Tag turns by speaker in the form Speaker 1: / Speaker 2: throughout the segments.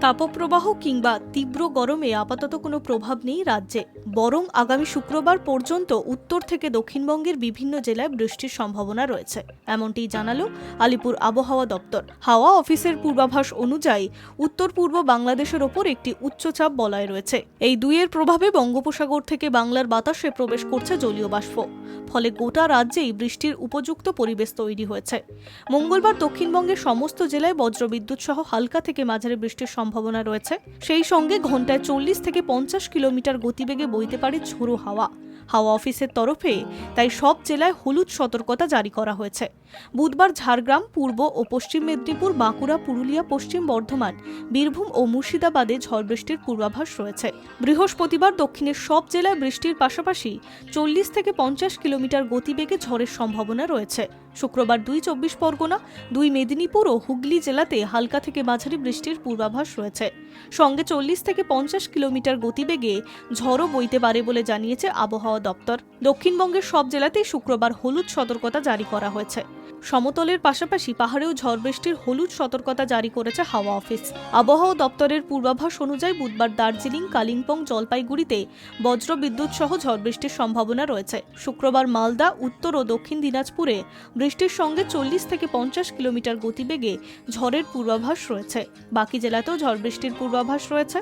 Speaker 1: তাপপ্রবাহ কিংবা তীব্র গরমে আপাতত কোনো প্রভাব নেই রাজ্যে, বরং আগামী শুক্রবার পর্যন্ত উত্তর থেকে দক্ষিণবঙ্গের বিভিন্ন জেলায় বৃষ্টির সম্ভাবনা রয়েছে, এমনটি জানালো আলিপুর আবহাওয়া দপ্তর। হাওয়া অফিসের পূর্বাভাস অনুযায়ী উত্তর পূর্ব বাংলাদেশের ওপর একটি উচ্চচাপ বলয় রয়েছে। এই দুইয়ের প্রভাবে বঙ্গোপসাগর থেকে বাংলার বাতাসে প্রবেশ করছে জলীয় বাষ্প, ফলে গোটা রাজ্যেই বৃষ্টির উপযুক্ত পরিবেশ তৈরি হয়েছে। মঙ্গলবার দক্ষিণবঙ্গের সমস্ত জেলায় বজ্রবিদ্যুৎ সহ হালকা থেকে মাঝারি বৃষ্টির সম্ভাবনা রয়েছে। সেই সঙ্গে ঘন্টায় 40 থেকে 50 কিলোমিটার গতিবেগে বইতে পারে ঝোড়ো হাওয়া। হাওয়া অফিসের তরফে তাই সব জেলায় হলুদ সতর্কতা জারি করা হয়েছে। বুধবার ঝাড়গ্রাম, পূর্ব ও পশ্চিম মেদিনীপুর, বাঁকুড়া, পুরুলিয়া, পশ্চিম বর্ধমান, বীরভূম ও মুর্শিদাবাদে ঝড় বৃষ্টির পূর্বাভাস রয়েছে। বৃহস্পতিবার দক্ষিণের সব জেলায় বৃষ্টির পাশাপাশি 40 থেকে 50 কিলোমিটার গতিবেগে ঝড়ের সম্ভাবনা রয়েছে। শুক্রবার 2 চব্বিশ পরগনা, 2 মেদিনীপুর ও হুগলি জেলাতে হালকা থেকে মাঝারি বৃষ্টির পূর্বাভাস রয়েছে। সঙ্গে 40 থেকে 50 কিলোমিটার গতিবেগে ঝড়ও বইতে পারে বলে জানিয়েছে আবহাওয়া দপ্তর। দক্ষিণবঙ্গের সব জেলাতেই শুক্রবার হলুদ সতর্কতা জারি করা হয়েছে। সমতলের পাশাপাশি পাহাড়েও ঝড় বৃষ্টির হলুদ সতর্কতা জারি করেছে হাওয়া অফিস। আবহাওয়া দপ্তরের পূর্বাভাস অনুযায়ী বুধবার দার্জিলিং, কালিম্পং, জলপাইগুড়িতে বজ্র বিদ্যুৎ সহ ঝড় বৃষ্টির সম্ভাবনা রয়েছে। শুক্রবার মালদা, উত্তর ও দক্ষিণ দিনাজপুরে বৃষ্টির সঙ্গে 40 থেকে 50 কিলোমিটার গতিবেগে ঝড়ের পূর্বাভাস রয়েছে। বাকি জেলাতেও ঝড় বৃষ্টির পূর্বাভাস রয়েছে।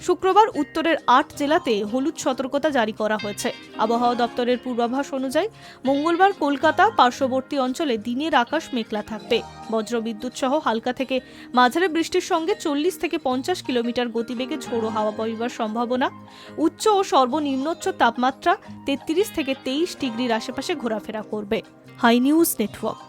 Speaker 1: শুক্রবার উত্তরের 8 জেলাতে হলুদ সতর্কতা জারি করা হয়েছে। আবহাওয়া দপ্তরের পূর্বাভাস অনুযায়ী মঙ্গলবার কলকাতা পার্শ্ববর্তী অঞ্চলে দিনের আকাশ মেঘলা থাকবে। বজ্রবিদ্যুৎ সহ হালকা থেকে মাঝারি বৃষ্টির সঙ্গে 40 থেকে 50 কিলোমিটার গতিবেগে ঝোড়ো হাওয়া বইবার সম্ভাবনা। উচ্চ ও সর্বনিম্নোচ্চ তাপমাত্রা 33 থেকে 23 ডিগ্রির আশেপাশে ঘোরাফেরা করবে। Hi news network.